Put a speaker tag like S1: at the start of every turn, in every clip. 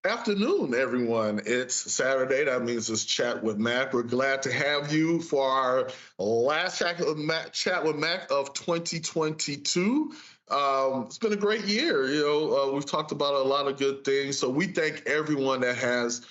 S1: Afternoon, everyone. It's Saturday. That means it's Chat with Mac. We're glad to have you for our last Chat with Mac of 2022. It's been a great year. We've talked about a lot of good things. So we thank everyone that has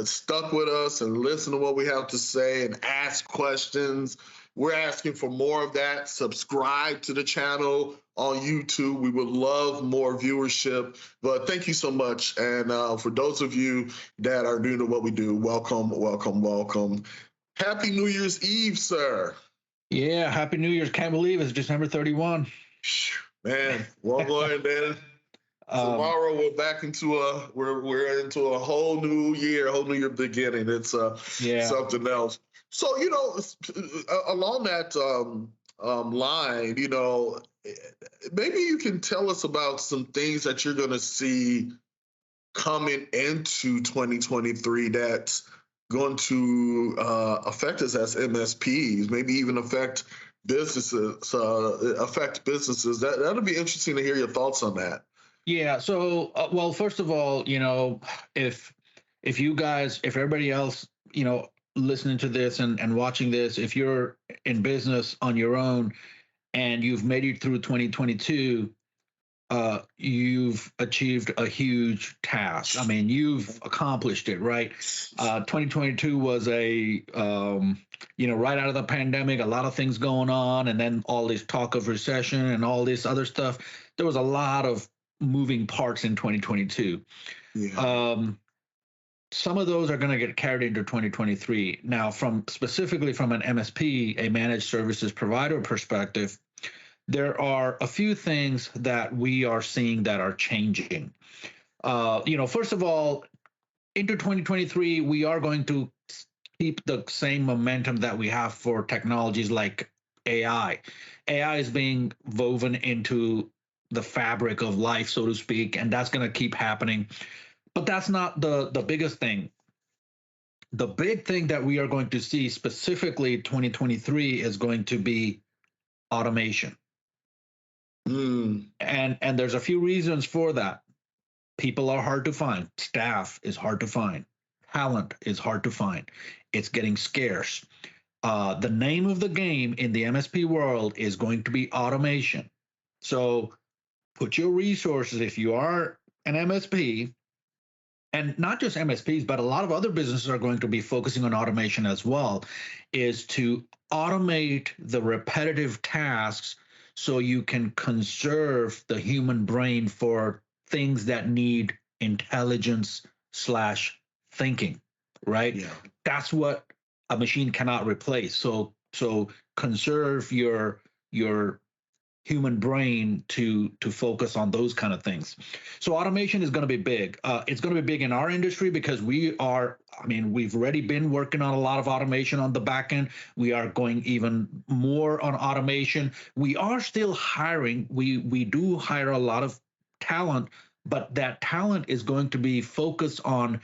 S1: stuck with us and listened to what we have to say and ask questions. We're asking for more of that. Subscribe to the channel on YouTube. We would love more viewership. But thank you so much. And for those of you that are new to what we do, welcome, welcome, welcome. Happy New Year's Eve, sir.
S2: Yeah, Happy New Year's. Can't believe it's December 31.
S1: Man, well, going then.
S2: Um,
S1: Tomorrow we're back into we're into a whole new year, a whole new year beginning. It's
S2: yeah.
S1: something else. So along that line, maybe you can tell us about some things that you're going to see coming into 2023 that's going to affect us as MSPs, maybe even affect businesses. That'll be interesting to hear your thoughts on that.
S2: Yeah. So, well, first of all, if if you guys, if everybody else, listening to this and watching this, if you're in business on your own and you've made it through 2022, you've achieved a huge task. I mean, you've accomplished it, right? 2022 was right out of the pandemic, a lot of things going on, and then all this talk of recession and all this other stuff. There was a lot of moving parts in 2022.
S1: Yeah.
S2: Some of those are going to get carried into 2023. Now, specifically from an MSP, a managed services provider perspective, there are a few things that we are seeing that are changing. First of all, into 2023, we are going to keep the same momentum that we have for technologies like AI. AI is being woven into the fabric of life, so to speak, and that's going to keep happening. But that's not the biggest thing. The big thing that we are going to see specifically 2023 is going to be automation. And there's a few reasons for that. People are hard to find. Staff is hard to find. Talent is hard to find. It's getting scarce. The name of the game in the MSP world is going to be automation. So put your resources, if you are an MSP, and not just MSPs, but a lot of other businesses are going to be focusing on automation as well, is to automate the repetitive tasks so you can conserve the human brain for things that need intelligence slash thinking, right?
S1: Yeah.
S2: That's what a machine cannot replace. So conserve your human brain to focus on those kind of things. So automation is going to be big. It's going to be big in our industry because we've already been working on a lot of automation on the back end. We are going even more on automation. We are still hiring. We do hire a lot of talent, but that talent is going to be focused on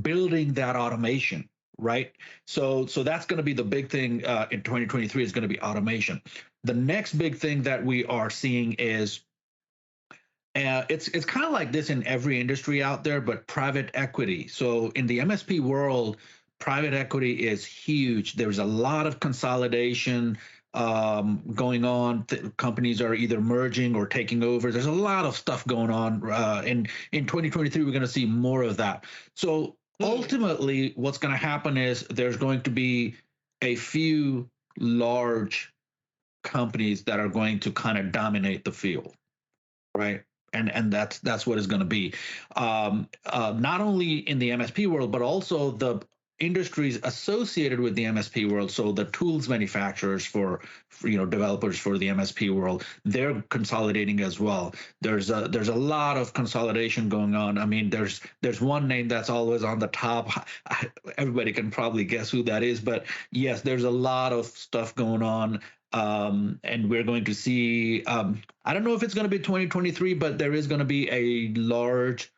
S2: building that automation, right? So that's going to be the big thing in 2023 is going to be automation. The next big thing that we are seeing is it's kind of like this in every industry out there, but private equity. So in the MSP world, private equity is huge. There's a lot of consolidation going on. Companies are either merging or taking over. There's a lot of stuff going on. In 2023, we're going to see more of that. So ultimately, what's going to happen is there's going to be a few large companies that are going to kind of dominate the field, right? And that's what it's going to be. Not only in the MSP world, but also the industries associated with the MSP world. So the tools manufacturers for developers for the MSP world, they're consolidating as well. There's a lot of consolidation going on. I mean, there's one name that's always on the top. Everybody can probably guess who that is, but yes, there's a lot of stuff going on. And we're going to see, I don't know if it's going to be 2023, but there is going to be a large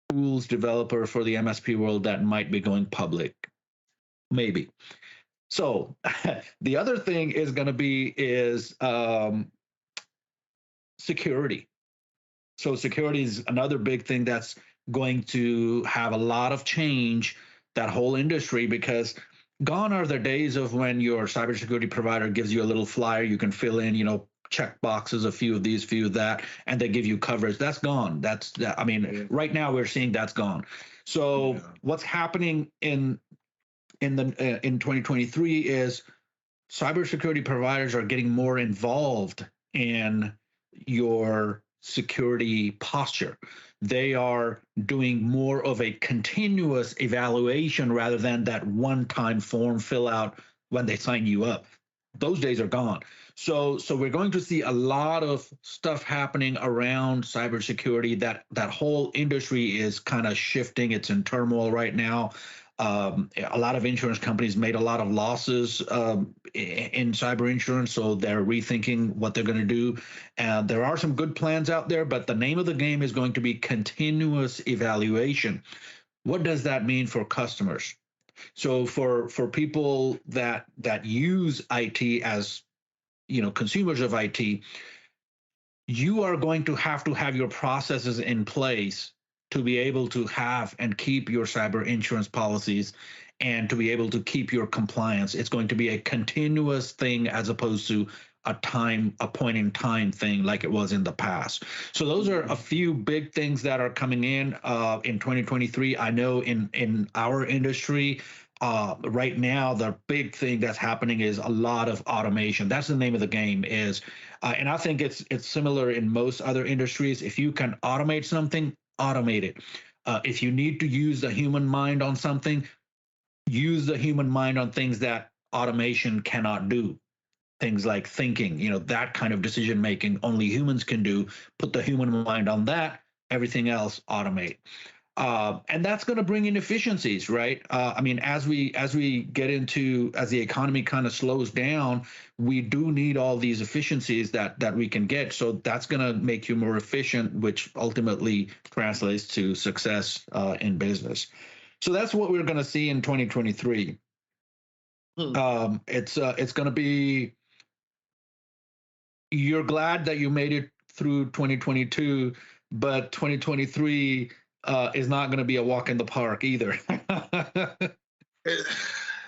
S2: tools developer for the MSP world that might be going public, maybe. So the other thing is going to be is security. So security is another big thing that's going to have a lot of change that whole industry, because gone are the days of when your cybersecurity provider gives you a little flyer you can fill in, check boxes, a few of these, few of that, and they give you coverage. That's gone. That's that. I mean,
S1: Yeah.
S2: right now we're seeing that's gone. So
S1: Yeah.
S2: what's happening in 2023 is cybersecurity providers are getting more involved in your security posture. They are doing more of a continuous evaluation rather than that one-time form fill out when they sign you up. Those days are gone. So we're going to see a lot of stuff happening around cybersecurity. That whole industry is kind of shifting. It's in turmoil right now. A lot of insurance companies made a lot of losses in cyber insurance, so they're rethinking what they're going to do. There are some good plans out there, but the name of the game is going to be continuous evaluation. What does that mean for customers? So for people that use IT as consumers of IT, you are going to have your processes in place to be able to have and keep your cyber insurance policies and to be able to keep your compliance. It's going to be a continuous thing as opposed to a point in time thing like it was in the past. So those are a few big things that are coming in 2023. I know in our industry, right now the big thing that's happening is a lot of automation. That's the name of the game. And I think it's similar in most other industries. If you can automate something, automate it. If you need to use the human mind on something, use the human mind on things that automation cannot do. Things like thinking, that kind of decision making only humans can do. Put the human mind on that. Everything else automate. And that's going to bring in efficiencies, right? I mean, as we get into as the economy kind of slows down, we do need all these efficiencies that we can get. So that's going to make you more efficient, which ultimately translates to success in business. So that's what we're going to see in 2023. It's going to be. You're glad that you made it through 2022, but 2023 is not going to be a walk in the park either.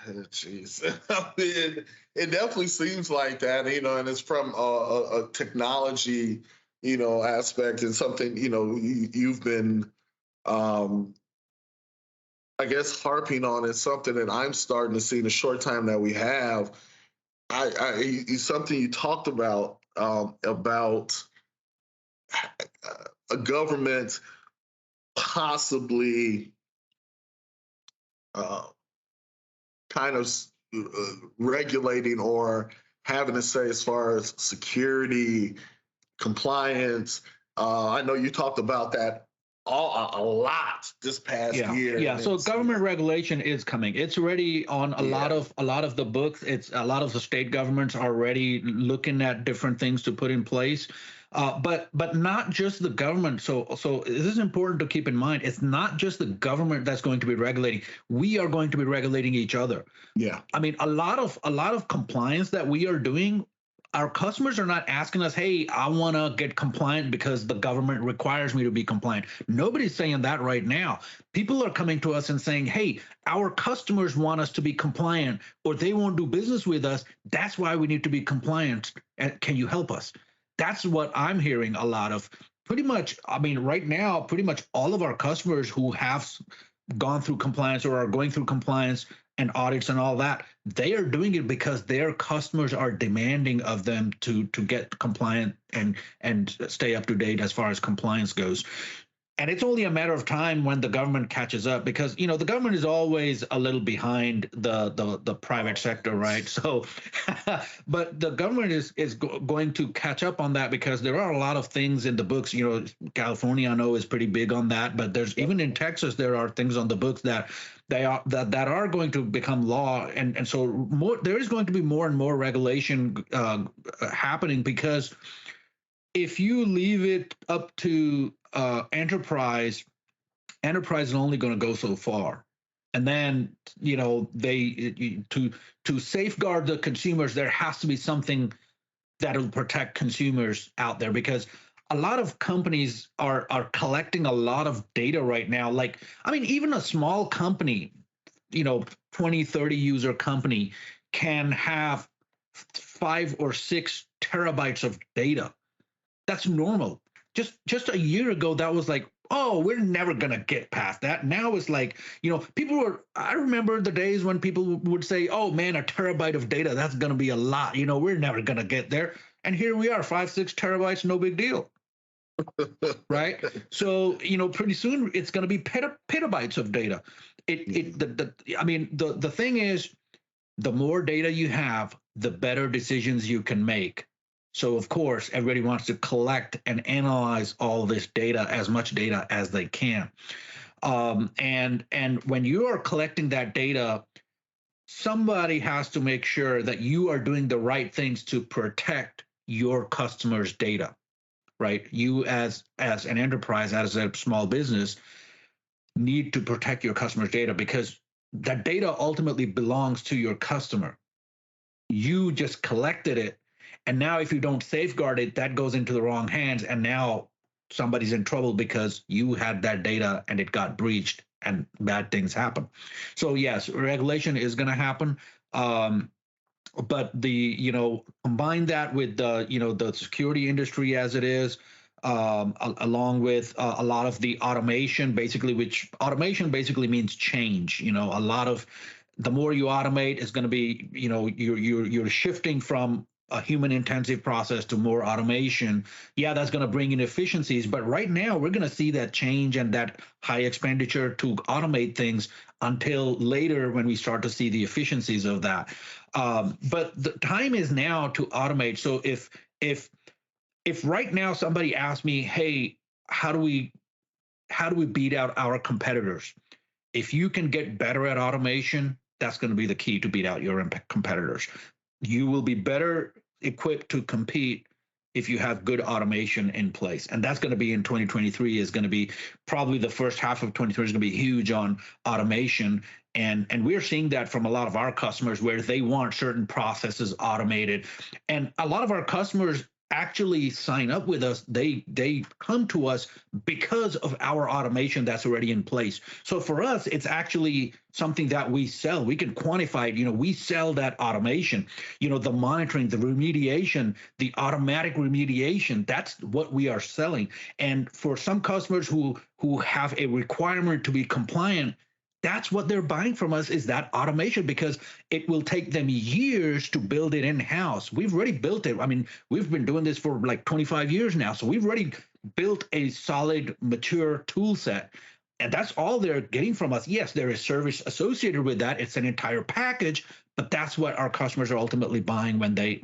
S1: Jeez, I mean, it definitely seems like that, and it's from a technology, aspect, and something, you've been, um, I guess, harping on. Is something that I'm starting to see in the short time that we have. It's something you talked about a government possibly uh, kind of regulating or having to say as far as security, compliance. I know you talked about that a lot this past year.
S2: Yeah. So government regulation is coming. It's already on
S1: Yeah.
S2: a lot of the books. It's a lot of the state governments are already looking at different things to put in place. But not just the government. So this is important to keep in mind. It's not just the government that's going to be regulating. We are going to be regulating each other.
S1: Yeah.
S2: I mean, a lot of compliance that we are doing, our customers are not asking us, "Hey, I want to get compliant because the government requires me to be compliant." Nobody's saying that right now. People are coming to us and saying, "Hey, our customers want us to be compliant or they won't do business with us. That's why we need to be compliant. And can you help us?" That's what I'm hearing a lot of. Pretty much, I mean, right now, pretty much all of our customers who have gone through compliance or are going through compliance and audits and all that, they are doing it because their customers are demanding of them to get compliant and stay up to date as far as compliance goes. And it's only a matter of time when the government catches up, because the government is always a little behind the private sector, right? So but the government is going to catch up on that, because there are a lot of things in the books. California, I know, is pretty big on that, but there's even in Texas there are things on the books that that are going to become law. And so there is going to be more and more regulation happening, because if you leave it up to enterprise is only going to go so far. And then they to safeguard the consumers, there has to be something that'll protect consumers out there, because a lot of companies are collecting a lot of data right now. Like, I mean, even a small company, 20, 30 user company can have 5 or 6 terabytes of data. That's normal. Just a year ago, that was like, oh, we're never gonna get past that. Now it's like, people were. I remember the days when people would say, oh man, a terabyte of data, that's gonna be a lot. We're never gonna get there. And here we are, 5, 6 terabytes, no big deal, right? So pretty soon it's gonna be petabytes of data. I mean, the thing is, the more data you have, the better decisions you can make. So of course, everybody wants to collect and analyze all this data, as much data as they can. And when you are collecting that data, somebody has to make sure that you are doing the right things to protect your customers' data, right? You as an enterprise, as a small business, need to protect your customers' data, because that data ultimately belongs to your customer. You just collected it, and now if you don't safeguard it, that goes into the wrong hands, and now somebody's in trouble because you had that data and it got breached and bad things happen. So yes, regulation is going to happen. But combine that with the security industry as it is, along with a lot of the automation, basically, which automation basically means change. A lot of, the more you automate is going to be, you're shifting from a human intensive process to more automation. Yeah, that's going to bring in efficiencies, but right now we're going to see that change and that high expenditure to automate things until later, when we start to see the efficiencies of that. But the time is now to automate. So if right now somebody asks me, hey, how do we beat out our competitors? If you can get better at automation, that's going to be the key to beat out your competitors. You will be better equipped to compete if you have good automation in place. And that's going to be in 2023, is going to be probably the first half of 2023 is going to be huge on automation. And we're seeing that from a lot of our customers, where they want certain processes automated. And a lot of our customers actually sign up with us. They come to us because of our automation that's already in place. So for us, it's actually something that we sell. We can quantify it. We sell that automation, the monitoring, the remediation, the automatic remediation. That's what we are selling. And for some customers who have a requirement to be compliant, that's what they're buying from us, is that automation, because it will take them years to build it in-house. We've already built it. I mean, we've been doing this for like 25 years now. So we've already built a solid, mature tool set. And that's all they're getting from us. Yes, there is service associated with that. It's an entire package, but that's what our customers are ultimately buying when they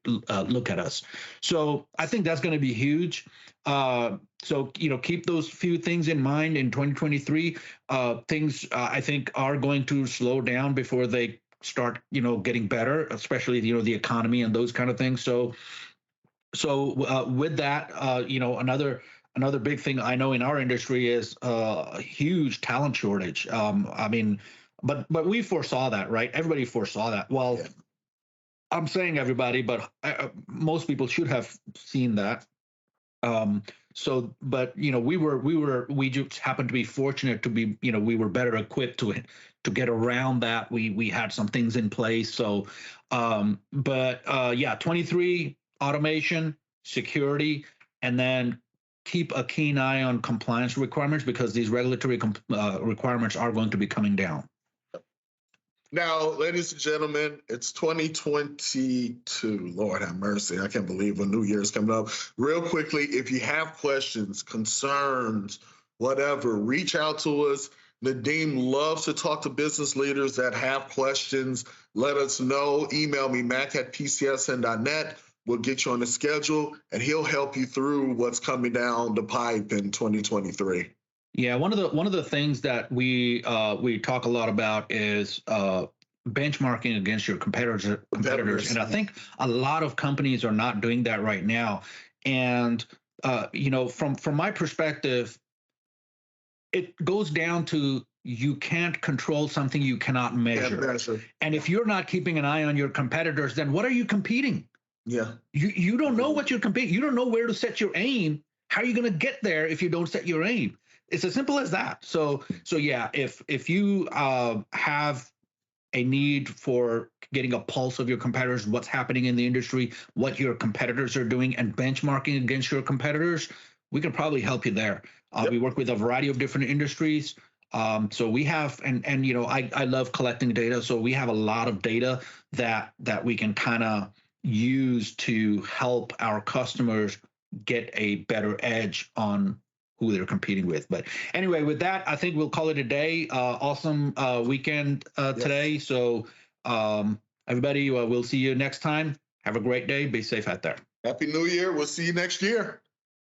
S2: look at us. So I think that's going to be huge. So keep those few things in mind in 2023. Things I think are going to slow down before they start getting better, especially the economy and those kind of things. So with that, another big thing I know in our industry is a huge talent shortage. I mean, but we foresaw that, right? Everybody foresaw that. Well, yeah. I'm saying everybody, but most people should have seen that. But we just happened to be fortunate to be, we were better equipped to get around that. We had some things in place. So, yeah, 23, automation, security, and then keep a keen eye on compliance requirements, because these regulatory requirements are going to be coming down.
S1: Now, ladies and gentlemen, it's 2022. Lord have mercy. I can't believe a new year is coming up. Real quickly, if you have questions, concerns, whatever, reach out to us. Nadeem loves to talk to business leaders that have questions. Let us know. Email me, Mac@PC.Solutions.Net. We'll get you on the schedule, and he'll help you through what's coming down the pipe in 2023.
S2: Yeah, one of the things that we talk a lot about is benchmarking against your competitors, and I think a lot of companies are not doing that right now. And from my perspective, it goes down to, you can't control something you cannot measure. And if you're not keeping an eye on your competitors, then what are you competing?
S1: Yeah,
S2: you don't know what you're competing. You don't know where to set your aim How are you going to get there if you don't set your aim? It's as simple as that. So yeah, if you have a need for getting a pulse of your competitors, what's happening in the industry, what your competitors are doing, and benchmarking against your competitors, we can probably help you there.
S1: Yep.
S2: We work with a variety of different industries. So we have, and you know, I love collecting data. So we have a lot of data that we can kind of use to help our customers get a better edge on who they're competing with. But anyway, with that, I think we'll call it a day. Awesome weekend today. So everybody, we'll see you next time. Have a great day. Be safe out there.
S1: Happy New Year. We'll see you next year.